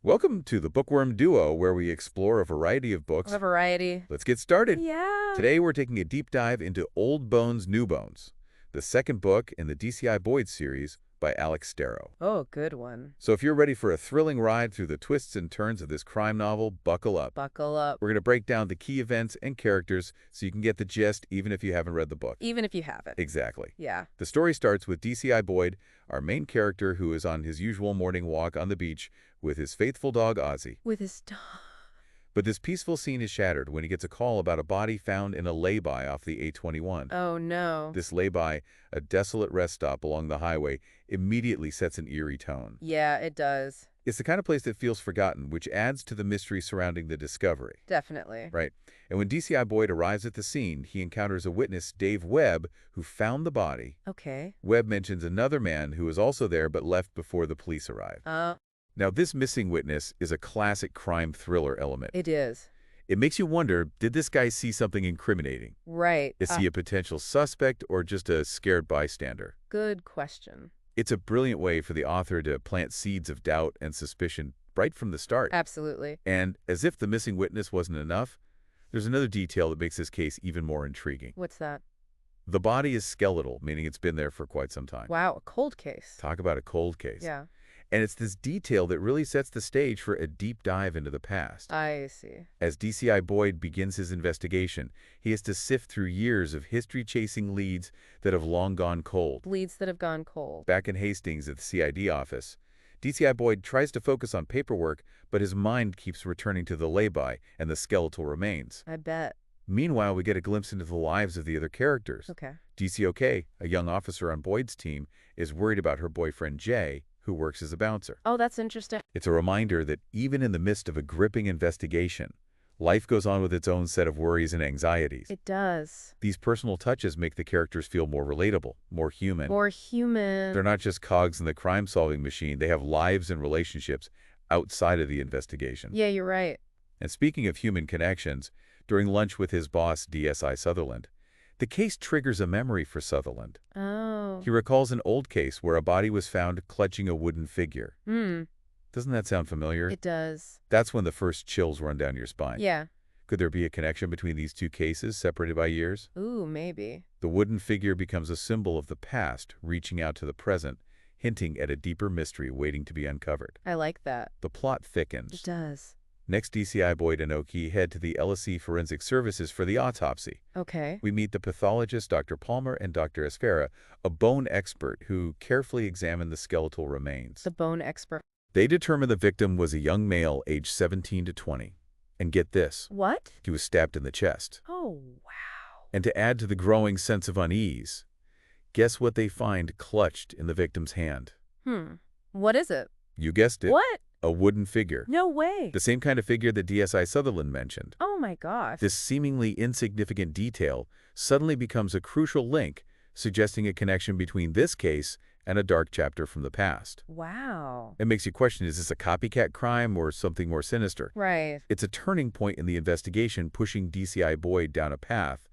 Welcome to the Bookworm Duo, where we explore a variety of books. A variety. Let's get started. Yeah. Today, we're taking a deep dive into Old Bones, New Bones, the second book in the DCI Boyd series by Alex Scarrow. Oh, good one. So if you're ready for a thrilling ride through the twists and turns of this crime novel, buckle up. Buckle up. We're going to break down the key events and characters so you can get the gist even if you haven't read the book. Even if you haven't. Exactly. Yeah. The story starts with DCI Boyd, our main character who is on his usual morning walk on the beach with his faithful dog Ozzy. With his dog. But this peaceful scene is shattered when he gets a call about a body found in a lay-by off the A21. Oh, no. This lay-by, a desolate rest stop along the highway, immediately sets an eerie tone. Yeah, it does. It's the kind of place that feels forgotten, which adds to the mystery surrounding the discovery. Definitely. Right. And when DCI Boyd arrives at the scene, he encounters a witness, Dave Webb, who found the body. Okay. Webb mentions another man who was also there but left before the police arrived. Now, this missing witness is a classic crime thriller element. It is. It makes you wonder, did this guy see something incriminating? Right. Is he a potential suspect or just a scared bystander? Good question. It's a brilliant way for the author to plant seeds of doubt and suspicion right from the start. Absolutely. And as if the missing witness wasn't enough, there's another detail that makes this case even more intriguing. What's that? The body is skeletal, meaning it's been there for quite some time. Wow, a cold case. Talk about a cold case. Yeah. And it's this detail that really sets the stage for a deep dive into the past. I see. As DCI Boyd begins his investigation, he has to sift through years of history-chasing leads that have long gone cold. Leads that have gone cold. Back in Hastings at the CID office, DCI Boyd tries to focus on paperwork, but his mind keeps returning to the lay-by and the skeletal remains. I bet. Meanwhile, we get a glimpse into the lives of the other characters. Okay. DCOK, a young officer on Boyd's team, is worried about her boyfriend Jay, who works as a bouncer. Oh, that's interesting. It's a reminder that even in the midst of a gripping investigation, life goes on with its own set of worries and anxieties. It does. These personal touches make the characters feel more relatable, more human. More human. They're not just cogs in the crime-solving machine. They have lives and relationships outside of the investigation. Yeah, you're right. And speaking of human connections, during lunch with his boss, DSI Sutherland, the case triggers a memory for Sutherland. Oh. He recalls an old case where a body was found clutching a wooden figure. Doesn't that sound familiar? It does. That's when the first chills run down your spine. Yeah. Could there be a connection between these two cases, separated by years? Ooh, maybe. The wooden figure becomes a symbol of the past, reaching out to the present, hinting at a deeper mystery waiting to be uncovered. I like that. The plot thickens. It does. Next, DCI Boyd and Oki head to the LSE Forensic Services for the autopsy. Okay. We meet the pathologist, Dr. Palmer, and Dr. Esfera, a bone expert who carefully examine the skeletal remains. The bone expert. They determine the victim was a young male aged 17 to 20. And get this. What? He was stabbed in the chest. Oh, wow. And to add to the growing sense of unease, guess what they find clutched in the victim's hand? What is it? You guessed it. What? A wooden figure. No way. The same kind of figure that DSI Sutherland mentioned. Oh my gosh. This seemingly insignificant detail suddenly becomes a crucial link, suggesting a connection between this case and a dark chapter from the past. Wow. It makes you question, is this a copycat crime or something more sinister? Right. It's a turning point in the investigation, pushing DCI Boyd down a path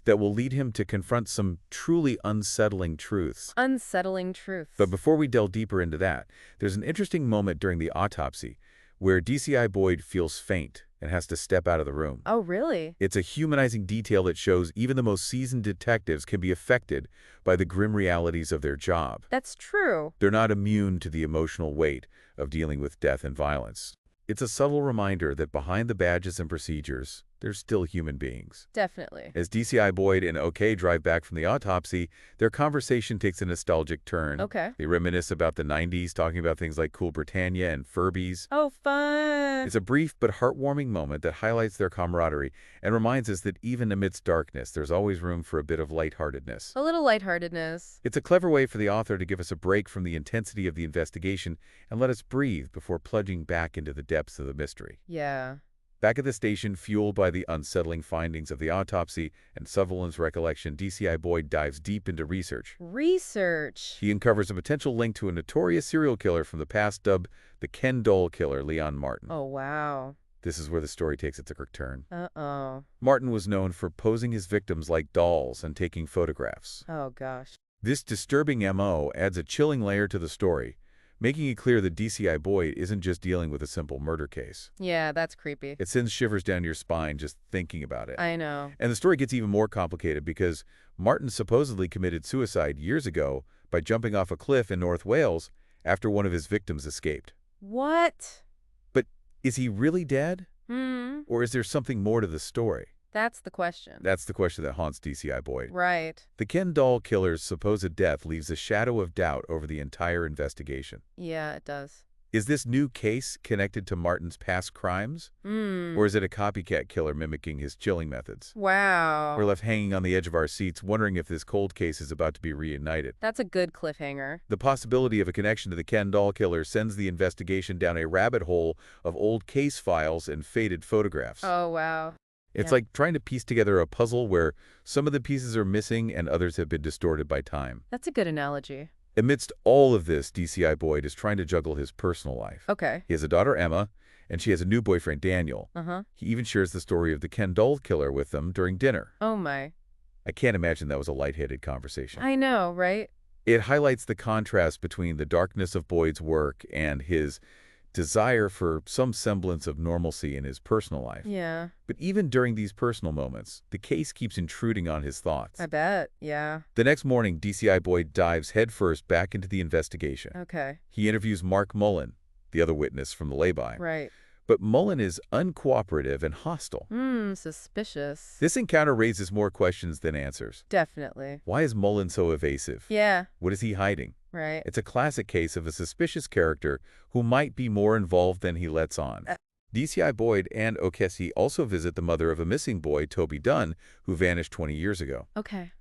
that will lead him to confront some truly unsettling truths. Unsettling truths. But before we delve deeper into that, there's an interesting moment during the autopsy where DCI Boyd feels faint and has to step out of the room. Oh, really? It's a humanizing detail that shows even the most seasoned detectives can be affected by the grim realities of their job. That's true. They're not immune to the emotional weight of dealing with death and violence. It's a subtle reminder that behind the badges and procedures, there's still human beings. Definitely. As DCI Boyd and OK drive back from the autopsy, their conversation takes a nostalgic turn. Okay. They reminisce about the 90s, talking about things like Cool Britannia and Furbies. Oh, fun. It's a brief but heartwarming moment that highlights their camaraderie and reminds us that even amidst darkness, there's always room for a bit of lightheartedness. A little lightheartedness. It's a clever way for the author to give us a break from the intensity of the investigation and let us breathe before plunging back into the depths of the mystery. Yeah. Back at the station, fueled by the unsettling findings of the autopsy and Sutherland's recollection, DCI Boyd dives deep into research. Research. He uncovers a potential link to a notorious serial killer from the past dubbed the Ken Doll Killer, Leon Martin. Oh, wow. This is where the story takes its quick turn. Uh-oh. Martin was known for posing his victims like dolls and taking photographs. Oh, gosh. This disturbing MO adds a chilling layer to the story, making it clear that DCI Boyd isn't just dealing with a simple murder case. Yeah, that's creepy. It sends shivers down your spine just thinking about it. I know. And the story gets even more complicated because Martin supposedly committed suicide years ago by jumping off a cliff in North Wales after one of his victims escaped. What? But is he really dead? Hmm. Or is there something more to the story? That's the question. That's the question that haunts DCI Boyd. Right. The Ken doll killer's supposed death leaves a shadow of doubt over the entire investigation. Yeah, it does. Is this new case connected to Martin's past crimes? Or is it a copycat killer mimicking his chilling methods? Wow. We're left hanging on the edge of our seats wondering if this cold case is about to be reunited. That's a good cliffhanger. The possibility of a connection to the Ken doll killer sends the investigation down a rabbit hole of old case files and faded photographs. Oh, wow. It's Yeah. like trying to piece together a puzzle where some of the pieces are missing and others have been distorted by time. That's a good analogy. Amidst all of this, DCI Boyd is trying to juggle his personal life. Okay. He has a daughter, Emma, and she has a new boyfriend, Daniel. Uh-huh. He even shares the story of the Ken doll killer with them during dinner. Oh, my. I can't imagine that was a lightheaded conversation. I know, right? It highlights the contrast between the darkness of Boyd's work and his desire for some semblance of normalcy in his personal life. Yeah, But even during these personal moments, the case keeps intruding on his thoughts. I bet. Yeah. The next morning, DCI Boyd dives headfirst back into the investigation. Okay. He interviews Mark Mullen, the other witness from the lay-by. Right. But Mullen is uncooperative and hostile. Suspicious. This encounter raises more questions than answers. Definitely. Why is Mullen so evasive? Yeah, What is he hiding? right. It's a classic case of a suspicious character who might be more involved than he lets on. DCI Boyd and O'Kessie also visit the mother of a missing boy, Toby Dunn, who vanished 20 years ago. Okay.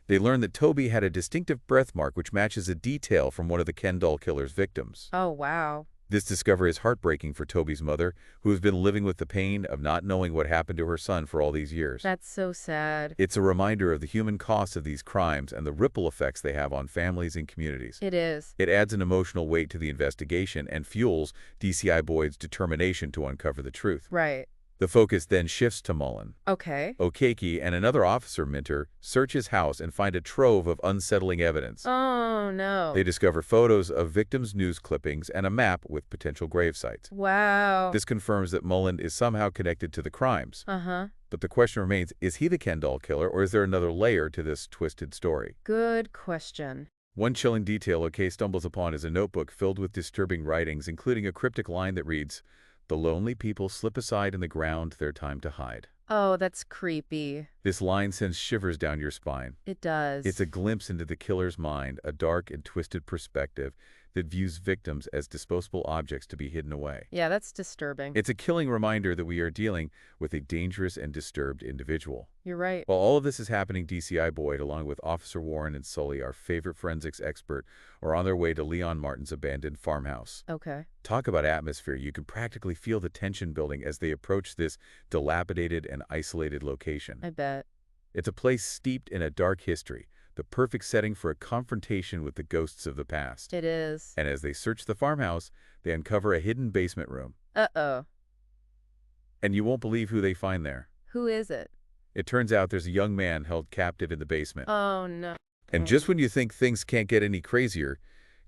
They learn that Toby had a distinctive birthmark which matches a detail from one of the Ken doll killer's victims. Oh, wow. This discovery is heartbreaking for Toby's mother, who has been living with the pain of not knowing what happened to her son for all these years. That's so sad. It's a reminder of the human cost of these crimes and the ripple effects they have on families and communities. It is. It adds an emotional weight to the investigation and fuels DCI Boyd's determination to uncover the truth. Right. The focus then shifts to Mullen. Okay. O'Kessie and another officer mentor search his house and find a trove of unsettling evidence. Oh, no. They discover photos of victims' news clippings and a map with potential grave sites. Wow. This confirms that Mullen is somehow connected to the crimes. Uh-huh. But the question remains, is he the Ken doll killer, or is there another layer to this twisted story? Good question. One chilling detail O'Kessie stumbles upon is a notebook filled with disturbing writings, including a cryptic line that reads, "The lonely people slip aside in the ground their time to hide." Oh, that's creepy. This line sends shivers down your spine. It does. It's a glimpse into the killer's mind, a dark and twisted perspective that views victims as disposable objects to be hidden away. Yeah, that's disturbing. It's a killing reminder that we are dealing with a dangerous and disturbed individual. You're right. While all of this is happening, DCI Boyd, along with Officer Warren and Sully, our favorite forensics expert, are on their way to Leon Martin's abandoned farmhouse. Okay. Talk about atmosphere. You can practically feel the tension building as they approach this dilapidated and isolated location. I bet. It's a place steeped in a dark history, the perfect setting for a confrontation with the ghosts of the past. It is. And as they search the farmhouse, they uncover a hidden basement room. Uh-oh. And you won't believe who they find there. Who is it? It turns out there's a young man held captive in the basement. Oh, no. And just when you think things can't get any crazier,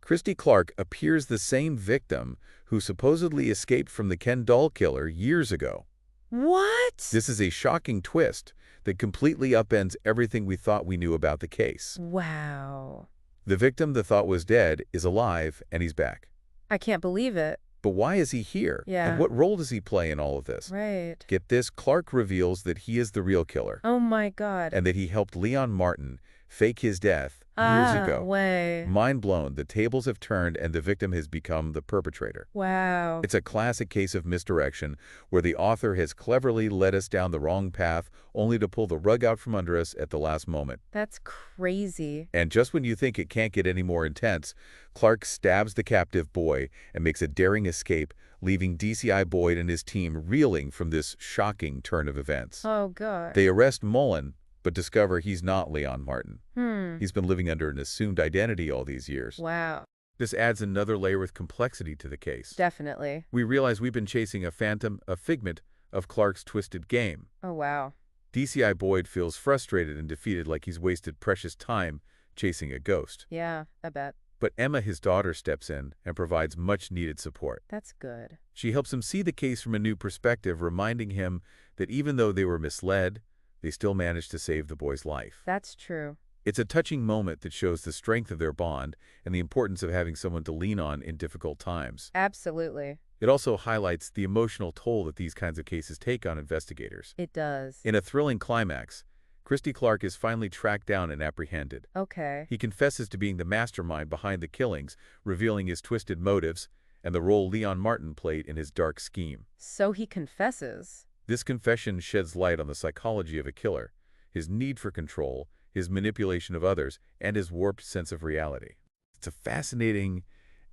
Christy Clark appears the same victim who supposedly escaped from the Ken doll killer years ago. What? This is a shocking twist that completely upends everything we thought we knew about the case. Wow. The victim they thought was dead is alive, and he's back. I can't believe it. But why is he here? Yeah. And what role does he play in all of this? Right. Get this, Clark reveals that he is the real killer, Oh, my God. and that he helped Leon Martin fake his death years ago. Way. Mind blown, the tables have turned and the victim has become the perpetrator. Wow. It's a classic case of misdirection where the author has cleverly led us down the wrong path only to pull the rug out from under us at the last moment. That's crazy. And just when you think it can't get any more intense, Clark stabs the captive boy and makes a daring escape, leaving DCI Boyd and his team reeling from this shocking turn of events. Oh, God. They arrest Mullen, but discover he's not Leon Martin. Hmm. He's been living under an assumed identity all these years. Wow. This adds another layer of complexity to the case. Definitely. We realize we've been chasing a phantom, a figment of Clark's twisted game. Oh, wow. DCI Boyd feels frustrated and defeated, like he's wasted precious time chasing a ghost. Yeah, I bet. But Emma, his daughter, steps in and provides much-needed support. That's good. She helps him see the case from a new perspective, reminding him that even though they were misled, they still managed to save the boy's life. That's true. It's a touching moment that shows the strength of their bond and the importance of having someone to lean on in difficult times. Absolutely. It also highlights the emotional toll that these kinds of cases take on investigators. It does. In a thrilling climax, Christy Clark is finally tracked down and apprehended. Okay. He confesses to being the mastermind behind the killings, revealing his twisted motives and the role Leon Martin played in his dark scheme. So he confesses. This confession sheds light on the psychology of a killer, his need for control, his manipulation of others, and his warped sense of reality. It's a fascinating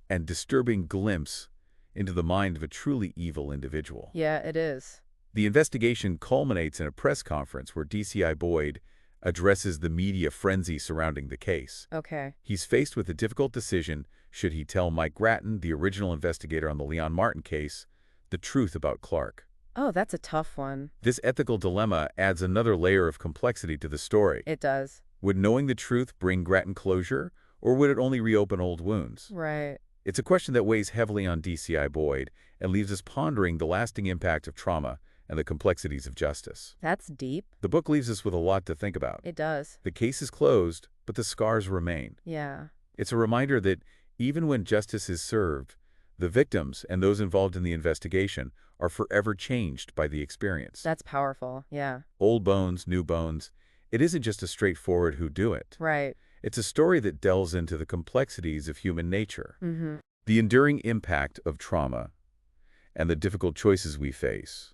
and disturbing glimpse into the mind of a truly evil individual. Yeah, it is. The investigation culminates in a press conference where DCI Boyd addresses the media frenzy surrounding the case. Okay. He's faced with a difficult decision: should he tell Mike Grattan, the original investigator on the Leon Martin case, the truth about Clark? Oh, that's a tough one. This ethical dilemma adds another layer of complexity to the story. It does. Would knowing the truth bring Grattan closure, or would it only reopen old wounds? Right. It's a question that weighs heavily on DCI Boyd and leaves us pondering the lasting impact of trauma and the complexities of justice. That's deep. The book leaves us with a lot to think about. It does. The case is closed, but the scars remain. Yeah. It's a reminder that even when justice is served, the victims and those involved in the investigation are forever changed by the experience. That's powerful. Yeah. Old bones, new bones. It isn't just a straightforward whodunit. Right. It's a story that delves into the complexities of human nature, Mm-hmm. the enduring impact of trauma, and the difficult choices we face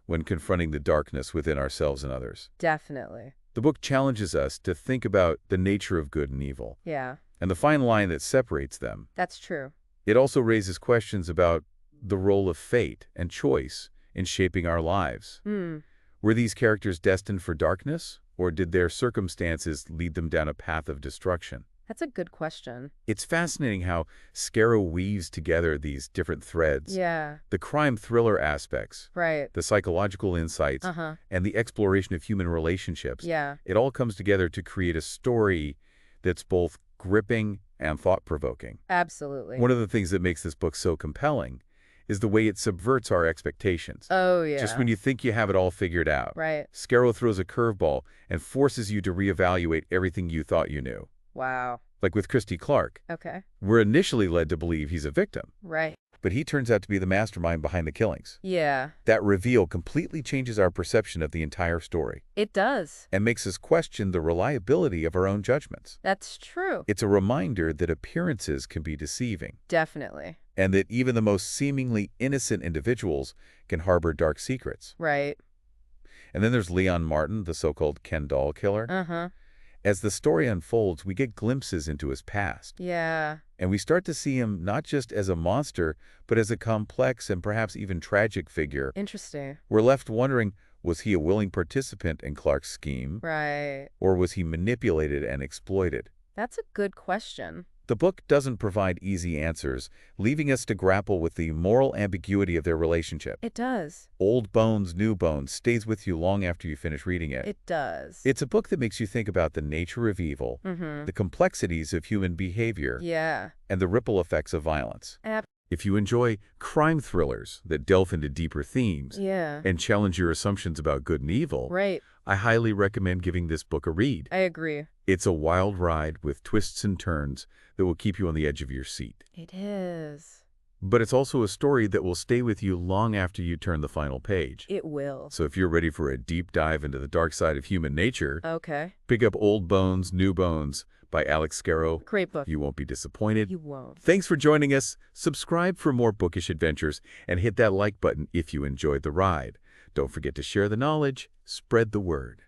when confronting the darkness within ourselves and others. Definitely. The book challenges us to think about the nature of good and evil, Yeah. and the fine line that separates them. That's true. It also raises questions about the role of fate and choice in shaping our lives. Hmm. Were these characters destined for darkness, or did their circumstances lead them down a path of destruction? That's a good question. It's fascinating how Scarrow weaves together these different threads. Yeah. The crime thriller aspects, Right. the psychological insights, Uh-huh. and the exploration of human relationships. Yeah. It all comes together to create a story that's both gripping and thought-provoking. Absolutely. One of the things that makes this book so compelling is the way it subverts our expectations. Oh, yeah. Just when you think you have it all figured out, Right. Scarrow throws a curveball and forces you to reevaluate everything you thought you knew. Wow. Like with Christy Clark, Okay. we're initially led to believe he's a victim, Right. but he turns out to be the mastermind behind the killings. Yeah. That reveal completely changes our perception of the entire story It does. and makes us question the reliability of our own judgments. That's true. It's a reminder that appearances can be deceiving, Definitely. and that even the most seemingly innocent individuals can harbor dark secrets. Right. And then there's Leon Martin, the so-called Ken doll killer. Uh-huh. As the story unfolds, we get glimpses into his past, Yeah. and we start to see him not just as a monster, but as a complex and perhaps even tragic figure. Interesting. We're left wondering, was he a willing participant in Clark's scheme, Right. or was he manipulated and exploited? That's a good question. The book doesn't provide easy answers, leaving us to grapple with the moral ambiguity of their relationship. It does. Old bones, new bones stays with you long after you finish reading it. It does. It's a book that makes you think about the nature of evil, Mm-hmm. the complexities of human behavior, Yeah. and the ripple effects of violence. Ab- If you enjoy crime thrillers that delve into deeper themes yeah. and challenge your assumptions about good and evil, Right. I highly recommend giving this book a read. I agree. It's a wild ride with twists and turns that will keep you on the edge of your seat. It is. But it's also a story that will stay with you long after you turn the final page. It will. So if you're ready for a deep dive into the dark side of human nature, Okay. pick up Old Bones, New Bones by Alex Scarrow. Great book. You won't be disappointed. You won't. Thanks for joining us. Subscribe for more bookish adventures and hit that like button if you enjoyed the ride. Don't forget to share the knowledge, spread the word.